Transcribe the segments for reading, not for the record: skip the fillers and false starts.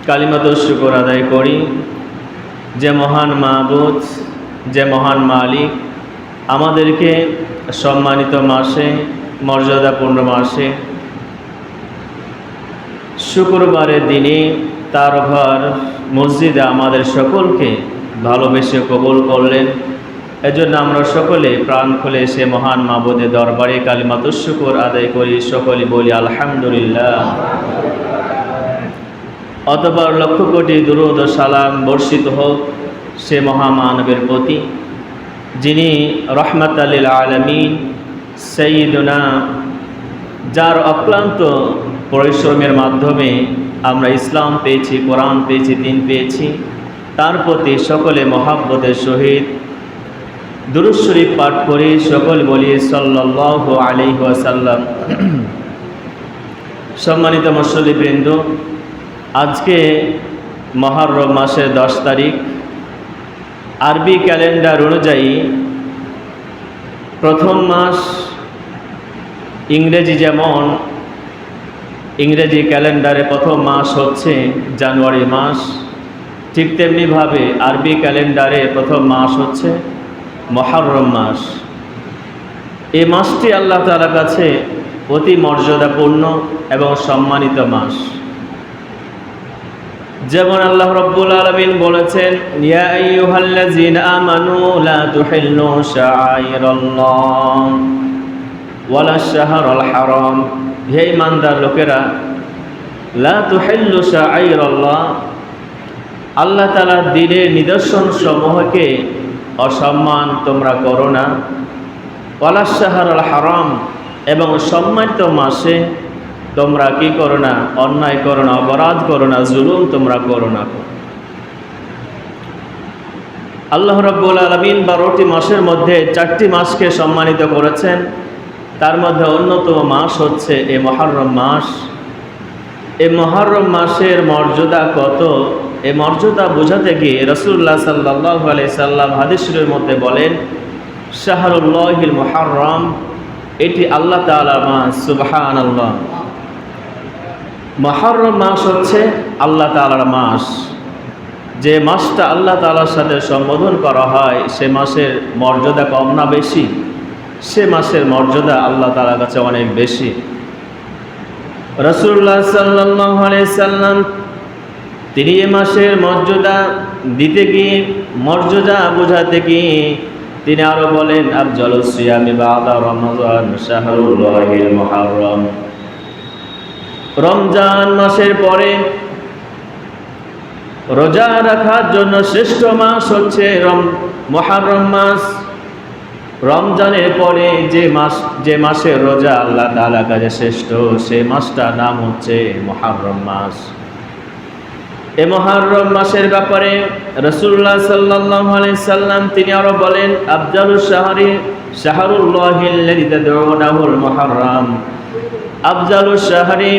কালিমাতুশ শুকর আদায় করি যে মহান মাবুদ, যে মহান মালিক আমাদেরকে সম্মানিত মাসে, মর্যাদাপূর্ণ মাসে, শুক্রবারের দিনে তার ঘর মসজিদে আমাদের সকলকে ভালোবেসে কবুল করলেন। এজন্য আমরা সকলে প্রাণ খুলে সে মহান মাবুদের দরবারে কালিমাতুশ শুকর আদায় করি, সকলে বলি আলহামদুলিল্লাহ। অতঃপর লক্ষ কোটি দুরূদ ও সালাম বর্ষিত হোক সে মহামানবের প্রতি, যিনি রহমাতাল লিল আলামিন, সাইয়্যিদুনা, যার অক্লান্ত পরিশ্রমের মাধ্যমে আমরা ইসলাম পেয়েছি, কোরআন পেয়েছি, দ্বীন পেয়েছি। তার প্রতি সকলে মহাব্বতের সহিত দুরূদ শরীফ পাঠ করি, সকল বলি সাল্লাল্লাহু আলাইহি ওয়াসাল্লাম। সম্মানিত মুসল্লিবৃন্দ, আজকে মুহররম মাসের 10 তারিখ। আরবি ক্যালেন্ডার অনুযায়ী প্রথম মাস, ইংরেজি যেমন ইংরেজি ক্যালেন্ডারে প্রথম মাস হচ্ছে জানুয়ারি মাস, ঠিক তেমনিভাবে আরবি ক্যালেন্ডারে প্রথম মাস হচ্ছে মুহররম মাস। এই মাসটি আল্লাহ তাআলার কাছে অতি মর্যাদাপূর্ণ এবং সম্মানিত মাস। যেমন আল্লাহ রাব্বুল আলামিন বলেছেন, ইয়া আইয়ুহাল্লাযীনা আমানু লা তুহিল্লু শাআইরাল্লাহ ওয়ালা শাহরাল হারাম। হে ঈমানদার লোকেরা, লা তুহিল্লু শাআইরাল্লাহ, আল্লাহ তাআলার দ্বীনের নিদর্শন সমূহকে অসম্মান তোমরা করো না। ওয়ালা শাহরাল হারাম, এবং সম্মানিত মাসে তোমরা কি করো না? অন্যায় করো না, অপরাধ করো না, জুলুম তোমরা করো না। আল্লাহ রাব্বুল আলামিন 12টি মাসের মধ্যে 4টি মাসকে সম্মানিত করেছেন। তার মধ্যে অন্যতম মাস হচ্ছে এই মুহররম মাস। এই মুহররম মাসের মর্যাদা কত, এই মর্যাদা বোঝাতে গিয়ে রাসূলুল্লাহ সাল্লাল্লাহু আলাইহি সাল্লাম হাদিসের মধ্যে বলেন, শাহরুল্লাহিল মুহররম, এটি আল্লাহ তাআলার মাস। সুবহানাল্লাহ। মুহররম মাস হচ্ছে আল্লাহ তাআলার মাস। যে মাসটা আল্লাহ তাআলার সাথে সম্বোধন করা হয়, সে মাসের মর্যাদা কম না বেশি? সে মাসের মর্যাদা আল্লাহ তাআলার কাছে অনেক বেশি। রাসূলুল্লাহ সাল্লাল্লাহু আলাইহি সাল্লাম তিনি এ মাসের মর্যাদা দিতে গিয়ে, মর্যাদা বোঝাতে গিয়ে তিনি আরো বলেন, আফজালুস সিয়ামি বা'দা রমাযান শাহরুল্লাহিল মুহররম। রমজান মাসের পরে রোজা রাখার জন্য শ্রেষ্ঠ মাস হচ্ছে মুহররম মাস। রমজানের পরে যে মাসের রোজা আল্লাহ তাআলার কাছে শ্রেষ্ঠ, সেই মাসটার নাম হচ্ছে মুহররম মাস। এই মুহররম মাসের ব্যাপারে রাসূলুল্লাহ সাল্লাল্লাহু আলাইহি সাল্লাম তিনি আরো বলেন, আফজালুশ শাহরি শাহরুল্লাহিল্লাযী তাদউনাহুল মুহররম। আফজালুশ শাহরি,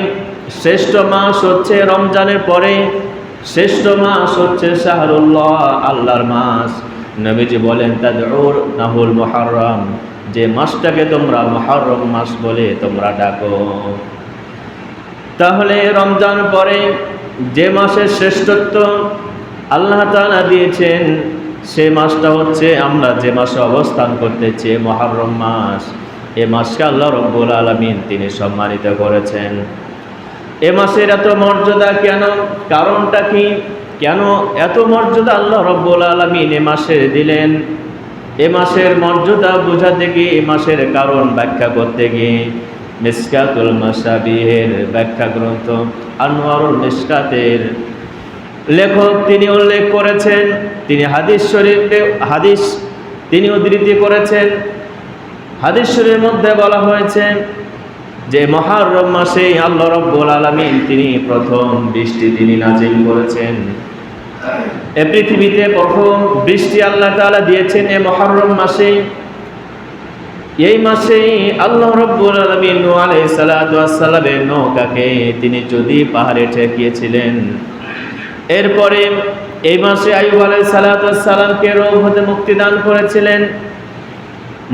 শ্রেষ্ঠ মাস হচ্ছে রমজানের পরে শ্রেষ্ঠ মাস হচ্ছে শাহরুল্লাহ, আল্লাহর মাস। নবীজি বলেন, তাদউনাহুল মুহররম, যে মাসটাকে তোমরা মুহররম মাস বলে তোমরা ডাকো। তাহলে রমজান পরে যে মাসের শ্রেষ্ঠত্ব আল্লাহ তাআলা দিয়েছেন, সে মাসটা হচ্ছে আমরা যে মাসে অবস্থান করতেছি, মুহররম মাস। এ মাসকে আল্লাহ রাব্বুল আলামিন তিনি সম্মানিত করেছেন। এ মাসের এত মর্যাদা কেন? কারণটা কি? কেন এত মর্যাদা আল্লাহ রাব্বুল আলামিন এ মাসে দিলেন? এ মাসের মর্যাদা বোঝাতে গিয়ে, এ মাসের কারণ ব্যাখ্যা করতে গিয়ে মিশকাতুল মাসাবিহের ব্যাখ্যা গ্রন্থ আনোয়ারুল মিশকাতের লেখক তিনি উল্লেখ করেছেন, তিনি হাদিস শরীফে হাদিস তিনি উদ্ধৃতি করেছেন। হাদিস শরীফের মধ্যে বলা হয়েছে যে মুহররম মাসে আল্লাহ রাব্বুল আলামিন তিনি প্রথম বৃষ্টি তিনি নাজিল করেছেন। এ পৃথিবীতে প্রথম বৃষ্টি আল্লাহ তাআলা দিয়েছেন এই মুহররম মাসে। এই মাসেই আল্লাহ রাব্বুল আলামিন নূহ আলাইহিস সালাতু ওয়াস সালামের নৌকাকে তিনি যদি পাহাড়ে ঠেকিয়েছিলেন। এরপরে এই মাসে আইয়ুব আলাইহিস সালাতু ওয়াস সালামকে রোগ হতে মুক্তি দান করেছিলেন।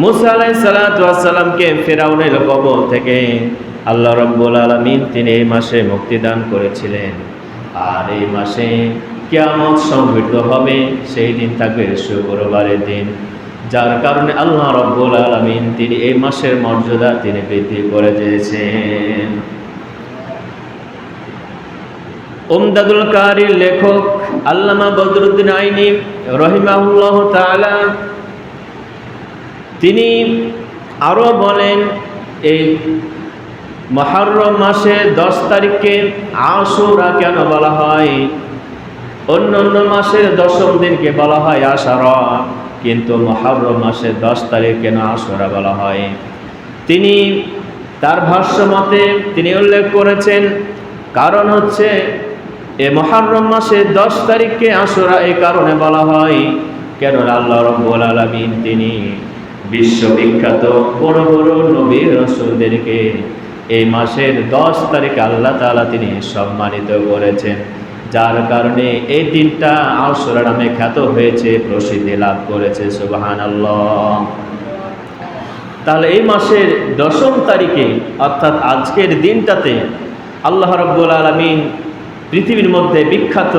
মুসা আলাইহিস সালাতু ওয়াস সালামকে ফিরআউনের কবল থেকে আল্লাহ রাব্বুল আলামিন তিনি এই মাসে মুক্তি দান করেছিলেন। আর এই মাসে কিয়ামত সংঘটিত হবে, সেই দিন থাকবে শুক্রবারের দিন। যার কারণে আল্লাহ রাব্বুল আলামিন তিনি এই মাসের মর্যাদা তিনি বৃদ্ধি করে দিয়েছেন। উমদাদুল কারির লেখক আল্লামা বদরুদ্দিন আইনি রহিমাহুল্লাহ তাআলা তিনি আরো বলেন, এই মুহররম মাসের 10 তারিখকে আশুরা কেন বলা হয়? অন্যান্য মাসের 10ম দিনকে বলা হয় আশারা, কিন্তু মুহররম মাসের 10 তারিখ কেন আশুরা বলা হয়? তিনি তার ভাষ্য মতে তিনি উল্লেখ করেছেন, কারণ হচ্ছে এই মুহররম মাসের 10 তারিখকে আশুরা এই কারণে বলা হয়, কেন আল্লাহ রাব্বুল আলামিন তিনি বিশ্ববিখ্যাত বড় বড় নবী রাসূলদেরকে এই মাসের 10 তারিখে আল্লাহ তাআলা তিনি সম্মানিত করেছেন, যার কারণে এই দিনটা আশুরা নামে খ্যাত হয়েছে, প্রসিদ্ধি লাভ করেছে। সুবহানাল্লাহ। তাহলে এই মাসের 10ম তারিখে অর্থাৎ আজকের দিনটাতে আল্লাহ রাব্বুল আলামিন পৃথিবীর মধ্যে বিখ্যাত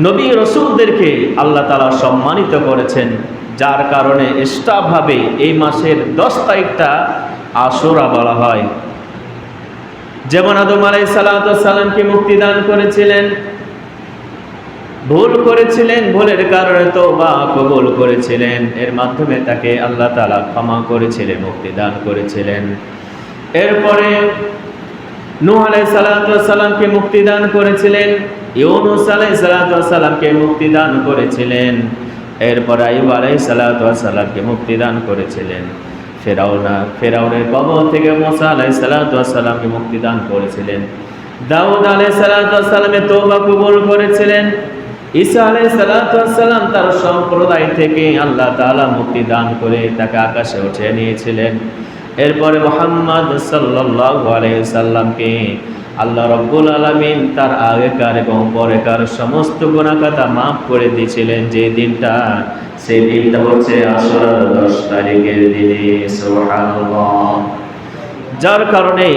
নবী রাসূলদেরকে আল্লাহ তাআলা সম্মানিত করেছেন, যার কারণে এক্সট্রাভাবে এই মাসের 10 তারিখটা আশুরা বলা হয়। যেমন আদম আলাইহিস সালামকে মুক্তি দান করেছিলেন, ভুল করেছিলেন, ভুলের কারণে তওবা কবুল করেছিলেন, এর মাধ্যমে তাকে আল্লাহ তাআলা ক্ষমা করেছিলেন, মুক্তি দান করেছিলেন। এরপরে নূহ আলাইহিস সালামকে মুক্তি দান করেছিলেন, ইউনূস আলাইহিস সালামকে মুক্তি দান করেছিলেন, এরপর আইয়ুব আলাইহিস সালামকে মুক্তি দান করেছিলেন, ফেরাউনের কবল থেকে মুসা আলাইহিস সালামকে মুক্তি দান করেছিলেন, দাউদ আলাইহিস সালামের তওবা কবুল করেছিলেন, ঈসা আলাইহিস সালাম তার সম্প্রদায় থেকে আল্লাহ তাআলা মুক্তি দান করে তাকে আকাশে উঠিয়ে নিয়েছিলেন। এরপরে মুহাম্মদ সাল্লাল্লাহু আলাইহি সাল্লামকে আল্লাহ রাব্বুল আলামিন তার আগেকার এবং পরেকার সমস্ত গুনাহ খাতা মাফ করে দিয়েছিলেন যে দিনটা, সেই দিনটা হচ্ছে আশুরা 10 তারিখের দিনে। সুবহানাল্লাহ। যার কারণে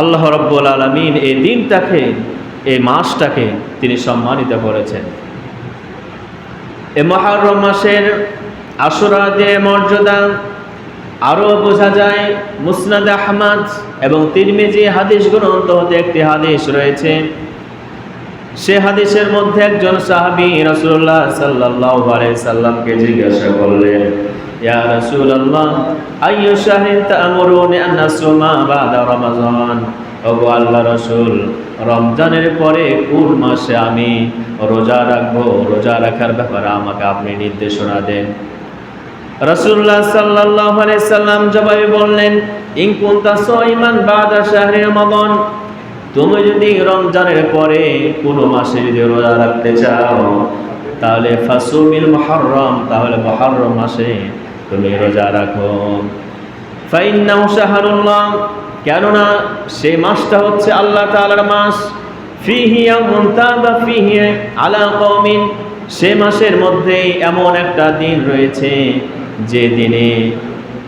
আল্লাহ রাব্বুল আলামিন এই দিনটাকে, এই মাসটাকে তিনি সম্মানিত করেছেন। এই মুহররম মাসের আশুরা দিনের মর্যাদা আরও বোঝা যায় মুসনাদ আহমদ এবং তিরমিজি হাদিস গ্রন্থ হতে একটি হাদিস রয়েছে। সে হাদিসের মধ্যে একজন সাহাবী রাসূলুল্লাহ সাল্লাল্লাহু আলাইহি সাল্লামকে জিজ্ঞাসা করলেন, ইয়া রাসূলুল্লাহ আইয়ু শাহরিন তা'মুরুনি আন নাসুমা বাদা রমাযান? ওগো আল্লাহর রাসূল, রমজানের পরে কোন মাসে আমি রোজা রাখবো? রোজা রাখার ব্যাপারে আমাকে আপনি নির্দেশনা দেন। রাসূলুল্লাহ সাল্লাল্লাহু আলাইহি সাল্লাম জবাবে বললেন, ইন কুনতা সাইমান বাদা শাহরি রমাযান, তুমি যদি রমজানের পরে কোনো মাসে যদি রোজা রাখতে চাও তাহলে ফাসুমিল মুহররম, তাহলে মুহররম মাসে তুমি রোজা রাখো। ফাইন্নাহু শাহরুল্লাহ, কেননা সেই মাসটা হচ্ছে আল্লাহ তাআলার মাস। ফিহি ইয়াউমুন তাবা ফিহি আলা কওমিন, সে মাসের মধ্যে এমন একটা দিন রয়েছে যে দিনে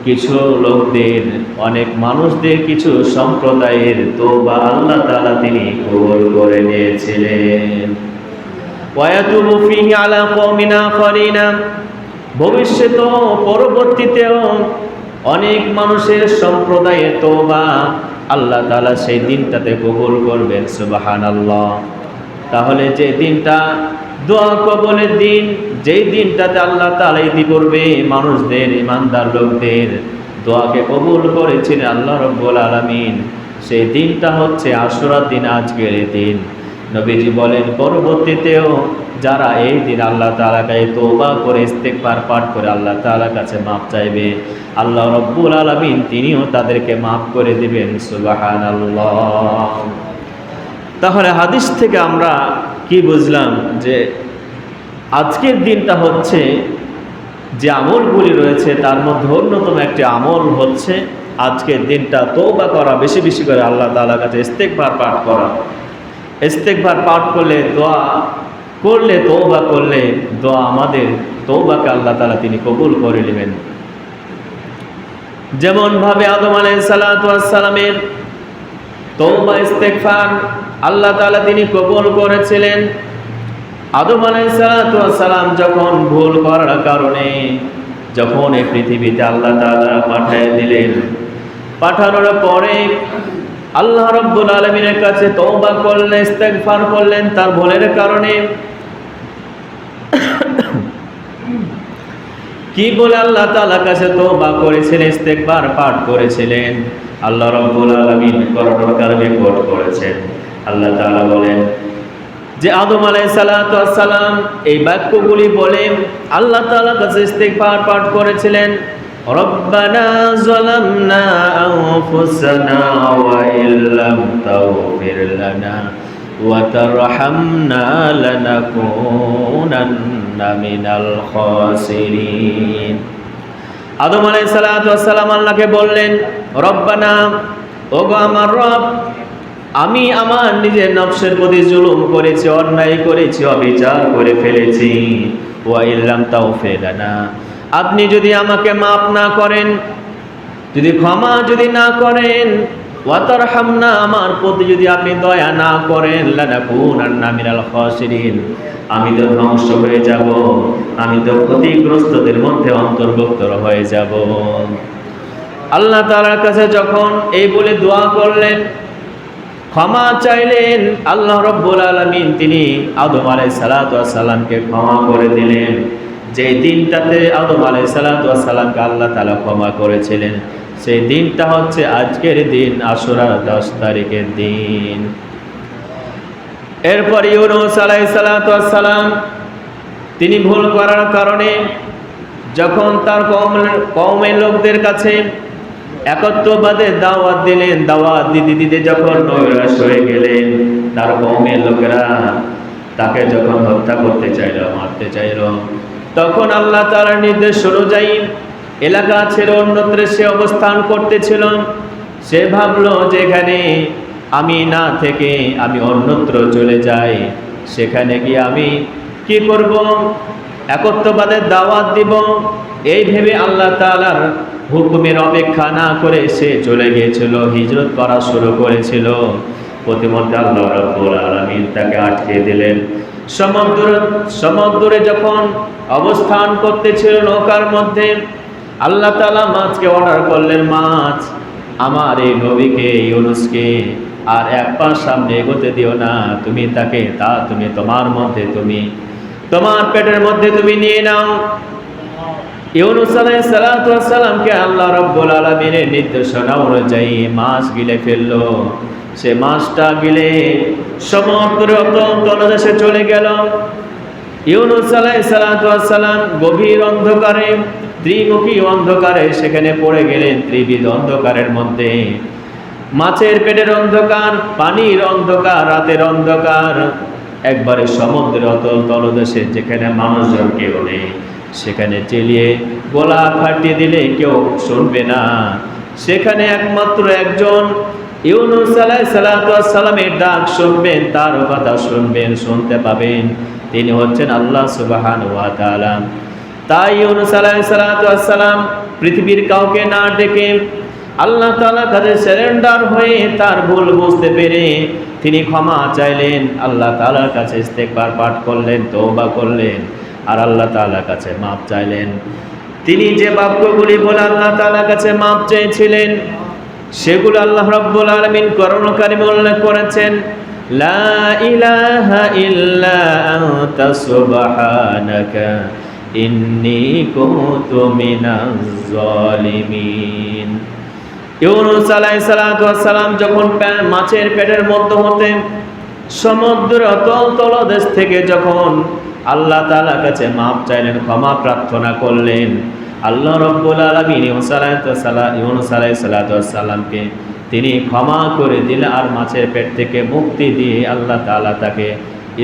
কিছু লোকদের, অনেক মানুষদের, কিছু সম্প্রদায়ের তওবা আল্লাহ তাআলা তিনি কবুল করে নিয়েছিলেন। ওয়ায়াতুবু ফিহি আলা কওমিন আখারিনা, ভবিষ্যতে পরবর্তীতেও অনেক মানুষের সম্প্রদায়ের তওবা আল্লাহ তাআলা সেই দিনটাতে কবুল করবেন। সুবহানাল্লাহ। তাহলে যে দিনটা দোয়া কবুলের দিন, যেই দিনটাতে আল্লাহ তাআলা ইতি করবে মানুষদের, ইমানদার লোকদের দোয়াকে কবুল করেছিলেন আল্লাহ রাব্বুল আলামিন, সেই দিনটা হচ্ছে আশুরার দিন, আজকের এই দিন। নবীজি বলেন পরবর্তীতেও যারা এই দিন আল্লাহ তাআলার কাছে তওবা করে ইস্তেগফার পাঠ করে আল্লাহ তাআলার কাছে মাপ চাইবে, আল্লাহ রাব্বুল আলামিন তিনিও তাদেরকে মাফ করে দিবেন। সুবহানাল্লাহ। তাহলে হাদিস থেকে আমরা কি বুঝলাম? যে আজকের দিনটা হচ্ছে, যে আমলগুলি রয়েছে তার মধ্যে অন্যতম একটি আমল হচ্ছে আজকের দিনটা তওবা করা, বেশি বেশি করে আল্লাহ তাআলার কাছে ইস্তেগফার পাঠ করা। ইস্তেগফার পাঠ করলে, দোয়া করলে, তওবা করলে দোয়া, আমাদের তওবাকে আল্লাহ তাআলা তিনি কবুল করে নেবেন। যেমন ভাবে আদম আলাইহিস সালামের তওবা ইস্তেগফার আল্লাহ তাআলা তিনি কবুল করেছিলেন। আদম আলাইহিস সালাম যখন ভুল করার কারণে যখন এই পৃথিবীতে আল্লাহ তাআলা পাঠিয়ে দিলেন, পাঠানোর পরে আল্লাহ রাব্বুল আলামিনের কাছে তওবা করলেন, ইস্তেগফার করলেন তার ভুলের কারণে। কি বলে আল্লাহ তাআলার কাছে তওবা করেছিলেন, ইস্তেগফার পাঠ করেছিলেন, আল্লাহ রাব্বুল আলামিন করোনার কারণে কোট করেছেন। আল্লাহ তাআলা বলেন যে আদম আলাইহিস সালাম এই বাক্যগুলি বলে আল্লাহ তাআলার কাছে ইস্তেগফার পাঠ করেছিলেন। রব্বানা যালামনা আনফুসানা ওয়া ইল্লাম তাগফির লানা ওয়া তারহামনা লানাকুনান্না মিনাল খাসিরিন। আদম আলাইহিস সালাম আল্লাহকে বললেন, রব্বানা, ওগো আমার রব, আমি আমার নিজের নফসের প্রতি জুলুম করেছি, অন্যায় করেছি, অবিচার করে ফেলেছি। ওয়া ইল্লাম তাগফির লানা, আপনি যদি আমাকে মাফ না করেন, যদি ক্ষমা যদি না করেন, ওয়া তারহামনা, আমার প্রতি যদি আপনি দয়া না করেন, লানাকুনান্না মিনাল খাসিরিন, আমি তো ধ্বংস হয়ে যাব, আমি তো ক্ষতিগ্রস্তদের মধ্যে অন্তর্ভুক্ত হয়ে যাব। আল্লাহ তাআলার কাছে যখন এই বলে দোয়া করলেন, ক্ষমা চাইলেন, আল্লাহ রাব্বুল আলামিন তিনি আদম আলাইহিস সালামকে ক্ষমা করে দিলেন। যে দিনটাতে আদম আলাইহিস সালামকে আল্লাহ তাআলা ক্ষমা করেছিলেন, সেই দিনটা হচ্ছে আজকের দিন, আশুরার 10 তারিখের দিন। এরপর ইউনূস আলাইহিস সালাম তিনি ভুল করার কারণে যখন তার কওমের লোকদের কাছে একত্ববাদের দাওয়াত দিলেন, দাওয়াত দিতে দিতে যখন নৈরাশ হয়ে গেলেন, তার কওমের লোকেরা তাকে যখন হত্যা করতে চাইল, মারতে চাইল, তখন আল্লাহ তাআলার নির্দেশ অনুযায়ী এলাকা ছেড়ে অন্যত্র সে অবস্থান করতেছিল। সে ভাবলো যে এখানে আমি না থেকে আমি অন্যত্র চলে যাই, সেখানে গিয়ে আমি কি করব, একত্ববাদের দাওয়াত দিব, এই ভেবে আল্লাহ তাআলার হুকুমের অপেক্ষা না করে সে চলে গিয়েছিল, হিজরত করা শুরু করেছিল। প্রতিমধ্যে আল্লাহ রাব্বুল আলামিন তাকে আটকে দিলেন। সমুদ্রে যখন অবস্থান করতেছিল নৌকার মধ্যে, আল্লাহ তাআলা মাছকে অর্ডার করলেন, মাছ আমার এই নবীকে ইউনূসকে আর এক পা সামনে এগোতে দিও না, তুমি তাকে তুমি তোমার মধ্যে তুমি তোমার পেটের মধ্যে তুমি নিয়ে নাও। ইউনূস আলাইহিস সালামকে আল্লাহ রাব্বুল আলামিনের নির্দেশনা অনুযায়ী মাছ গিলে ফেললো। সে মাছটা গিলে সমুদ্রের তলদেশে চলে গেল। ইউনূস আলাইহিস সালাম গভীর অন্ধকারে, ত্রিমুখী অন্ধকারে সেখানে পড়ে গেলেন, ত্রিবিধ অন্ধকারের মধ্যে। মাছের পেটের অন্ধকার, পানির অন্ধকার, রাতের অন্ধকার, একবারে সমুদ্রের অতল তলদেশে যেখানে মানুষজন কেউ নেই, সেখানে চেলিয়ে গলা ফাটিয়ে দিলে কেউ শুনবে না। সেখানে একমাত্র একজন ইউনূস আলাইহিস সালামের ডাক শুনবেন, তার কথা শুনবেন, শুনতে পাবেন, তিনি হচ্ছেন আল্লাহ সুবহানাহু ওয়া তাআলা। তাই ইউনূস আলাইহিস সালাম পৃথিবীর কাউকে না ডেকে আল্লাহ তাআলার কাছে সারেন্ডার হয়ে তার ভুল বুঝতে পেরে তিনি ক্ষমা চাইলেন, আল্লাহ তাআলার কাছে ইস্তেগফার পাঠ করলেন, তওবা করলেন, আর আল্লাহ তাআলার কাছে মাপ চাইলেন। তিনি যে বাক্যগুলি বলে আল্লাহ তাআলার কাছে মাপ চেয়েছিলেন, সেগুলো আল্লাহ রাব্বুল আলামিন কোরআনুল কারীমে উল্লেখ করেছেন, লা ইলাহা ইল্লা আনতা সুবহানাকা ইন্নী কুনতু মিনাজ জালিমিন। ইউনূস আলাইহিস সালাম যখন মাছের পেটের মধ্য হতে সমুদ্র তলদেশ থেকে যখন আল্লাহ তাআলার কাছে মাপ চাইলেন, ক্ষমা প্রার্থনা করলেন, আল্লাহ রাব্বুল আলামিন ইউনূস আলাইহিস সালামকে তিনি ক্ষমা করে দিলেন, আর মাছের পেট থেকে মুক্তি দিয়ে আল্লাহ তাআলা তাকে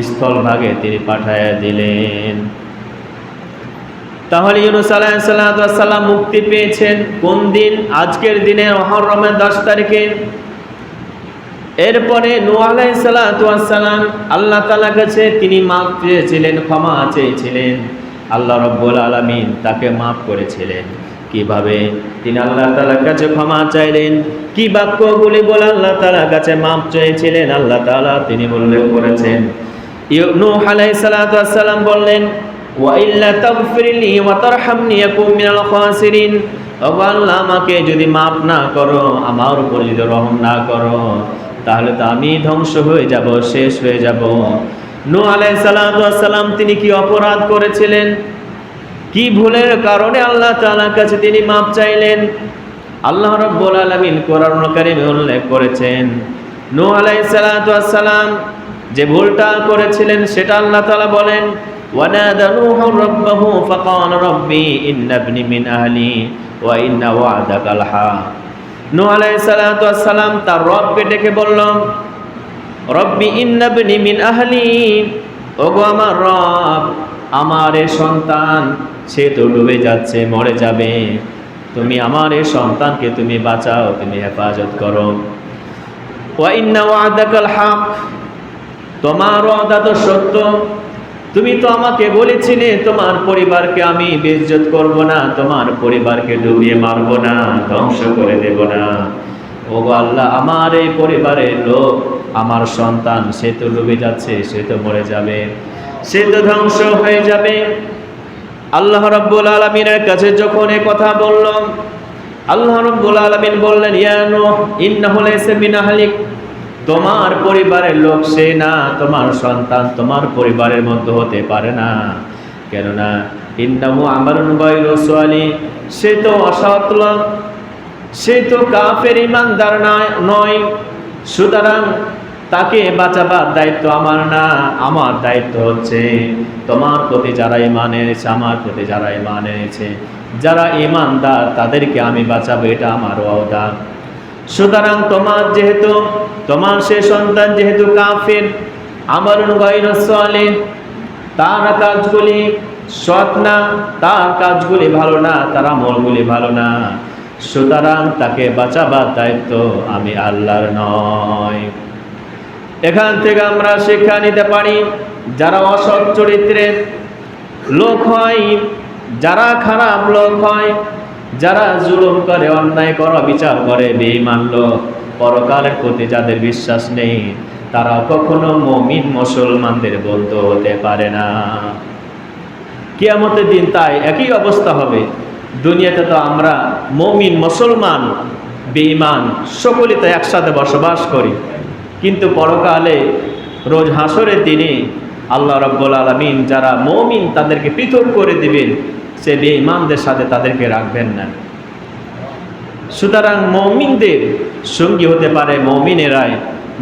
স্থলভাগে তিনি পাঠিয়ে দিলেন। তাহলে ইউনূস আলাইহিস সালাম মুক্তি পেয়েছেন কোন দিন? আজকের দিনে মুহররমের 10 তারিখে। এরপরে নূহ আলাইহিস সালাম আল্লাহ তাআলার কাছে তিনি মাফ চেয়েছিলেন, ক্ষমা চেয়েছিলেন, আল্লাহ রাব্বুল আলামিন তাকে মাফ করেছিলেন। কিভাবে তিনি আল্লাহ তাআলার কাছে ক্ষমা চাইলেন, কি বাক্যগুলি বলে আল্লাহ তাআলার কাছে মাপ চেয়েছিলেন, আল্লাহ তাআলা তিনি উল্লেখ করেছেন। নূহ আলাইহিস সালাতু ওয়াস সালাম বললেন, ওয়া ইল্লা তাগফিরলি ওয়া তারহামনি ইয়াকুম মিনাল খাসিরিন, ও আল্লাহ আমাকে যদি মাফ না করো, আমার উপর যদি রহম না করো, তাহলে তো আমি ধ্বংস হয়ে যাব, শেষ হয়ে যাব। নূহ আলাইহিস সালাতু ওয়াস সালাম তিনি কি অপরাধ করেছিলেন, কি ভুলের কারণে আল্লাহ তাআলার কাছে তিনি মাপ চাইলেন? আল্লাহ রাব্বুল আলামিন কোরআনুল কারীমে উল্লেখ করেছেন, নূহ আলাইহিস সালাতু ওয়াস সালাম যে ভুলটা করেছিলেন সেটা আল্লাহ তাআলা বলেন, ওয়ানাদা নূহু রাব্বাহু ফাকালা রাব্বি ইন্না ইবনি মিন আহলি ওয়া ইন্না ওয়া'দাকাল হাক। নূহ আলাইহিস সালাতু ওয়াস সালাম তার রবকে ডেকে বলল, রব্বি ইন্না ইবনি মিন আহলি, ওগো আমার রব, আমার এই সন্তান সে তো ডুবে যাচ্ছে, মরে যাবে, তুমি আমার এই সন্তানকে তুমি বাঁচাও, তুমি হেফাজত করো। ওয়া ইন্না ওয়া'দাকাল হাক, তোমার ওয়াদা তো সত্য, তুমি তো আমাকে বলেছিলে তোমার পরিবারকে আমি বেইজ্জত করব না, তোমার পরিবারকে ডুবিয়ে মারব না, ধ্বংস করে দেব না। ওগো আল্লাহ, আমার এই পরিবারের লোক, আমার সন্তান সে তো ডুবে যাচ্ছে, সে তো মরে যাবে, সে তো ধ্বংস হয়ে যাবে। আল্লাহ রাব্বুল আলামিনের কাছে যখন এই কথা বলল, আল্লাহ রাব্বুল আলামিন বললেন, ইয়া নূহ ইন্নাহু লাইসা মিন আহলিক, তোমার পরিবারের লোক সে না, তোমার সন্তান তোমার পরিবারের মধ্যে হতে পারে না। কেননা ইন্নাহু আমালুন গায়রু সালিহ, সে তো অসৎ লোক, সে তো কাফের, ঈমানদার নয়। সুতরাং তাকে বাঁচাবার দায়িত্ব আমার না, আমার দায়িত্ব হচ্ছে তোমার প্রতি যারা ঈমান এনেছে, আমার প্রতি যারা ঈমান এনেছে, যারা ঈমানদার তাদেরকে আমি বাঁচাবো, এটা আমার ওয়াদা। সুতরাং তোমার সে সন্তান যেহেতু কাফের, আমালুন গায়রু সালিহ, তার কাজগুলি সৎ না, তার কাজগুলি ভালো না, তার আমলগুলি ভালো না, সুতরাং তাকে বাঁচাবার দায়িত্ব আমি আল্লাহর নয়। এখান থেকে আমরা শিক্ষা নিতে পারি, যারা অসৎ চরিত্রের লোক হয়, যারা খারাপ লোক হয়, যারা জুলুম করে, অন্যায় করে, বিচার করে, বেঈমান লোক, পরকালের প্রতি যাদের বিশ্বাস নেই, তারা কখনো মুমিন মুসলমানদের বন্ধু হতে পারে না। কিয়ামতের দিন তাই একই অবস্থা হবে। দুনিয়াতে তো আমরা মুমিন মুসলমান বেঈমান সকলে তো একসাথে বসবাস করি, কিন্তু পরকালে রোজ হাসরের দিনে আল্লাহ রাব্বুল আলামিন যারা মুমিন তাদেরকে পৃথক করে দিবেন, সে বেঈমানদের সাথে তাদেরকে রাখবেন না। সুতরাং মুমিনদের সঙ্গী হতে পারে মুমিনেরাই,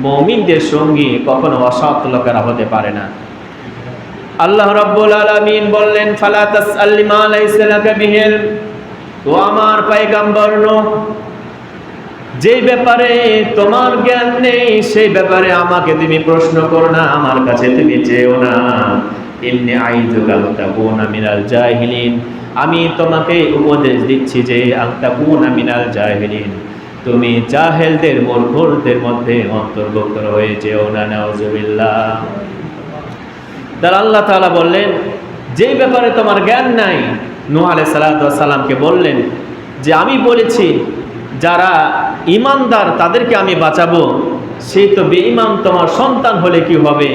মুমিনদের সঙ্গী কখনো অসৎ লোকেরা হতে পারে না। আল্লাহ রাব্বুল আলামিন বললেন, ফালা তাসআল মা লাইসা লাকা বিহি, ও আমার পয়গম্বর নূহ, যে ব্যাপারে তোমার জ্ঞান নেই সেই ব্যাপারে আমাকে তুমি প্রশ্ন করো না, আমার কাছে তুমি চেও না। ইন্নী আইযুকা আন তাকুনা মিনাল জাহিলিন, আমি তোমাকে উপদেশ দিচ্ছি যে আন তাকুনা মিনাল জাহিলিন, তুমি জাহেলদের, মূর্খদের মধ্যে অন্তর্ভুক্ত হয়ে যেও না। নাউযুবিল্লাহ। তার আল্লাহ তাআলা বললেন, যেই ব্যাপারে তোমার জ্ঞান নাই, নূহ আলাইহিস সালাতু ওয়াস সালামকে বললেন যে আমি বলেছি যারা ঈমানদার তাদেরকে আমি বাঁচাবো, সেই তো বেঈমান তোমার সন্তান হলে কি হবে?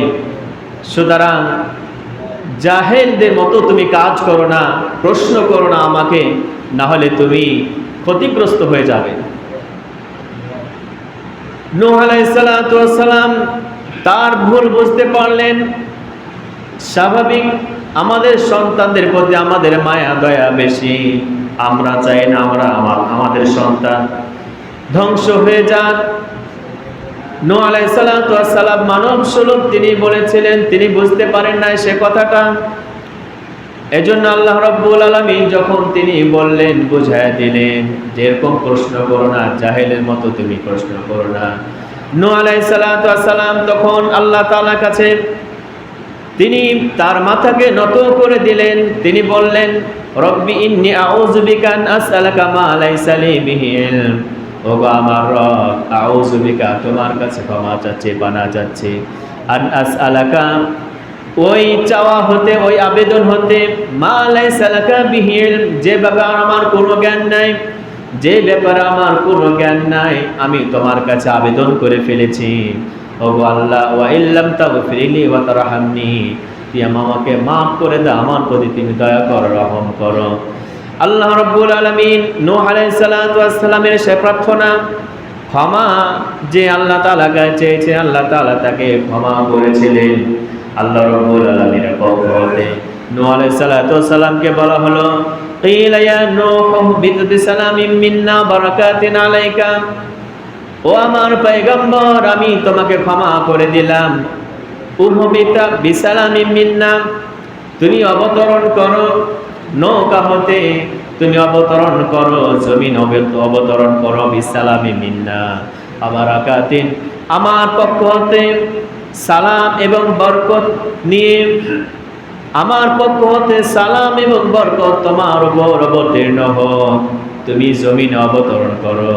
সুতরাং জাহেলদের মতো তুমি কাজ করো না, প্রশ্ন করো না আমাকে, না হলে তুমি ক্ষতিগ্রস্ত হয়ে যাবে। নূহ আলাইহিস সালাতু ওয়াস সালাম তার ভুল বুঝতে পারলেন। স্বাভাবিক, আমাদের সন্তানদের প্রতি আমাদের মায়া দয়া বেশি, আমরা চাই না আমাদের সন্তান ধ্বংস হয়ে যাক। নূহ আলাইহিস সালাতু ওয়াস সালাম মানব সুলভ তিনি বলেছিলেন, তিনি বুঝতে পারেন না সে কথাটা। এজন্য আল্লাহ রাব্বুল আলামিন যখন তিনি বললেন, বুঝায় দিলেন যে এরকম প্রশ্ন করো না, জাহেলের মতো তুমি প্রশ্ন করো না। নূহ আলাইহিস সালাতু ওয়াস সালাম তখন আল্লাহ তাআলার কাছে তিনি তার মাথাকে নত করে দিলেন। তিনি বললেন, রব্বি ইন্নী আউযু বিকা আন আসআলাকা মা লাইসা লি বিহি ইলম, ওগো আমার রব, আউযু বিকা, তোমার কাছে ক্ষমা চাচ্ছি, পানাহ চাচ্ছি, আন আসআলাকা, ওই চাওয়া হতে, ওই আবেদন হতে, মা লাইসা লাকা বিহি ইলম, যে ব্যাপারে আমার কোনো জ্ঞান নাই, যে ব্যাপারে আমার কোনো জ্ঞান নাই, আমি তোমার কাছে আবেদন করে ফেলেছি। ওগো আল্লাহ, ওয়া ইল্লাম তাগফিরলি ওয়া তারহামনি, তুই আমাকে মাফ করে দাও, আমার প্রতি তুমি দয়া করো, রহম করো। আল্লাহ রাব্বুল আলামিন নূহ আলাইহিস সালাতু ওয়াস সালামের সে প্রার্থনা, ক্ষমা যে আল্লাহ তাআলা কাছে চেয়েছে, আল্লাহ তাআলা তাকে ক্ষমা করেছিলেন। আল্লাহ রাব্বুল আলামিনের পক্ষ হতে নূহ আলাইহিস সালাতু ওয়াস সালামকে বলা হলো, কিলা ইয়া নূহ বিদ বিসালামিন মিন্না বারাকাতিন আলাইকা, ও আমার পয়গম্বর, আমি তোমাকে ক্ষমা করে দিলাম। উহবিতা বিসালামিন মিন্না, তুমি অবতরণ করো নৌকা হতে, তুমি অবতরণ করো, জমিন অবতরণ করো, বিসালামি মিন্না বারাকাতিন, আমার পক্ষ হতে সালাম এবং বরকত নিয়ে, আমার পক্ষ হতে সালাম এবং বরকত তোমার উপর অবতীর্ণ হোক। তুমি জমিন অবতরণ করো,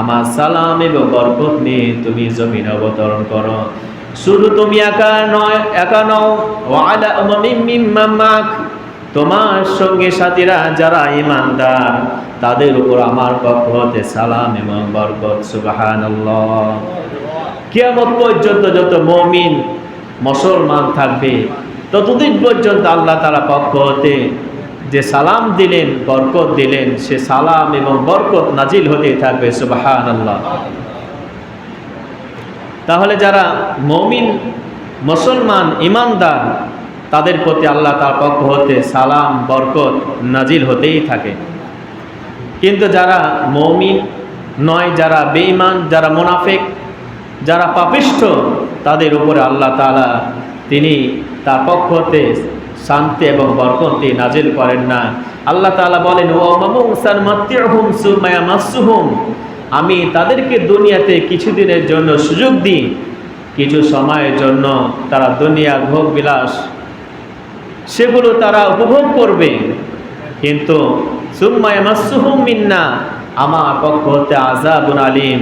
আমার সালাম এবং বরকত নিয়ে তুমি জমিন অবতরণ করো। শুধু তুমি একা নও, ওয়া আলা উমামিন মিম্মান মাক, তোমার সঙ্গে সাথীরা যারা ঈমানদার, তাদের উপর আমার পক্ষ হতে সালাম এবং বরকত। সুবহানাল্লাহ। কিয়ামত পর্যন্ত যত মুমিন মুসলমান থাকবে, ততদিন পর্যন্ত আল্লাহ তাআলা পক্ষ হতে যে সালাম দিলেন, বরকত দিলেন, সে সালাম এবং বরকত নাজিল হতে থাকবে। সুবহানাল্লাহ। তাহলে যারা মুমিন মুসলমান ঈমানদার, তাদের প্রতি আল্লাহ তার পক্ষ হতে সালাম বরকত নাজিল হতেই থাকে। কিন্তু যারা মুমিন নয়, যারা বেঈমান, যারা মুনাফিক, যারা পাপিষ্ঠ, তাদের উপরে আল্লাহ তাআলা তিনি তার পক্ষ হতে শান্তি এবং বরকত নাজিল করেন না। আল্লাহ তাআলা বলেন, ওয়া মামুসান মাতিউহুম সুম্মা ইয়ামাসসুহুম, আমি তাদেরকে দুনিয়াতে কিছুদিনের জন্য সুযোগ দিই, কিছু সময়ের জন্য তারা দুনিয়ার ভোগ বিলাস সেগুলো তারা উপভোগ করবে, কিন্তু সুম্মা ইয়ামাসসুহুম মিন্না, আমার পক্ষ হতে আযাবুন আলীম,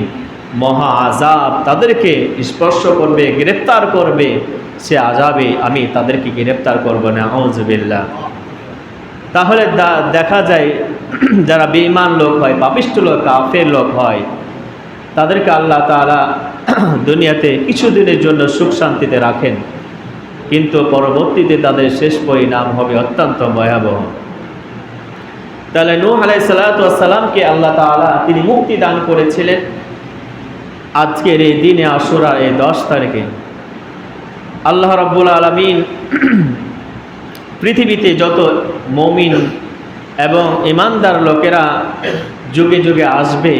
মহা আযাব তাদেরকে স্পর্শ করবে, গ্রেফতার করবে। সে আযাবে আমি তাদেরকে গ্রেফতার করব না, আউযুবিল্লাহ। তাহলে দেখা যায় যারা বেঈমান লোক হয়, পাপিষ্ঠ লোক, কাফের লোক হয়, তাদেরকে আল্লাহ তাআলা দুনিয়াতে কিছুদিনের জন্য সুখ শান্তিতে রাখেন, কিন্তু পরবর্তীতে তাদের শেষ পরিণাম হবে অত্যন্ত ভয়াবহ। তাহলে নূহ আলাইহিস সালাতু ওয়াস সালামকে আল্লাহ তাআলা তিনি মুক্তি দান করেছিলেন আজকের এই দিনে, আশুরার এই 10 তারিখে। আল্লাহ রাব্বুল আলামিন পৃথিবীতে যত মুমিন এবং ঈমানদার লোকেরা যুগে যুগে আসবে,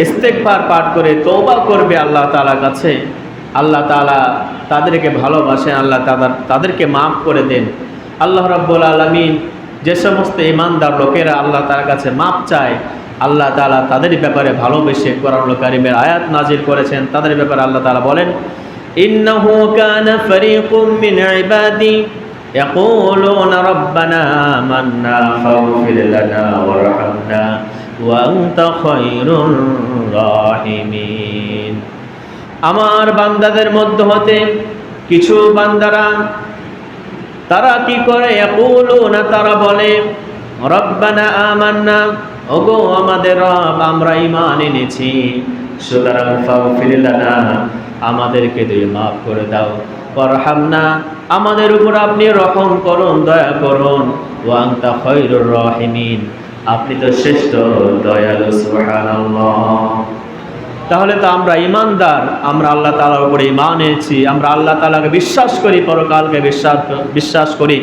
ইস্তেগফার পাঠ করে তওবা করবে আল্লাহ তাআলার কাছে, আল্লাহ তাআলা তাদেরকে ভালোবাসেন, আল্লাহ তাদেরকে মাফ করে দেন। আল্লাহ রাব্বুল আলামিন যে সমস্ত ঈমানদার লোকেরা আল্লাহ তাআলার কাছে মাফ চায়, আল্লাহ তাআলা তাদের ব্যাপারে ভালোবেসে কোরআনুল কারীমের আয়াত নাজিল করেছেন। তাদের ব্যাপারে আল্লাহ তাআলা বলেন, ইন্নাহু কানা ফারীকুম মিন ইবাদি ইয়াকুলুনা রাব্বানা আমান্না ফাগফির লানা ওয়ারহামনা ওয়া আনতা খায়রুর রাহিমিন। আমার বান্দাদের মধ্য হতে কিছু বান্দারা তারা কি করে, ইয়াকুলুনা, তারা বলে, রব্বানা আমান্না, ওগো আমাদের রব, আমরা ঈমান এনেছি, সুতরাং ফাগফির লানা, আমাদেরকে তুমি মাফ করে দাও, ওয়ারহামনা, আমাদের উপর আপনি রহম করুন, দয়া করুন, ওয়া আনতা খায়রুর রাহিমিন, আপনি তো শ্রেষ্ঠ দয়ালু। সুবহানাল্লাহ। তাহলে তো আমরা ঈমানদার, আমরা আল্লাহ তাআলার উপরে ঈমান এনেছি, আমরা আল্লাহ তাআলাকে বিশ্বাস করি, পরকালকে বিশ্বাস করি,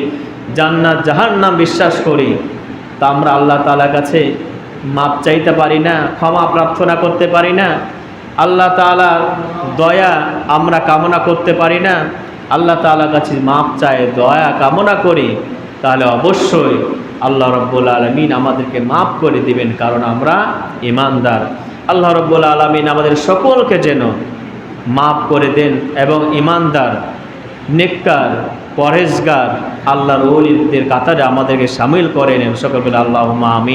জান্নাত জাহান্নাম বিশ্বাস করি। তা আমরা আল্লাহ তাআলার কাছে মাপ চাইতে পারি না, ক্ষমা প্রার্থনা করতে পারি না, আল্লাহ তাআলার দয়া আমরা কামনা করতে পারি না, আল্লাহ তাআলার কাছে মাপ চাই, দয়া কামনা করি, তাহলে অবশ্যই আল্লাহ রাব্বুল আলামিন আমাদেরকে মাফ করে দিবেন, কারণ আমরা ঈমানদার। আল্লাহ রাব্বুল আলামিন আমাদের সকলকে যেন মাফ করে দেন এবং ঈমানদার, নেককার, পরহেজগার আল্লাহর ওলিদের কাতারে আমাদেরকে শামিল করে নেন। সকল বলে আল্লাহুম্মা আমিন।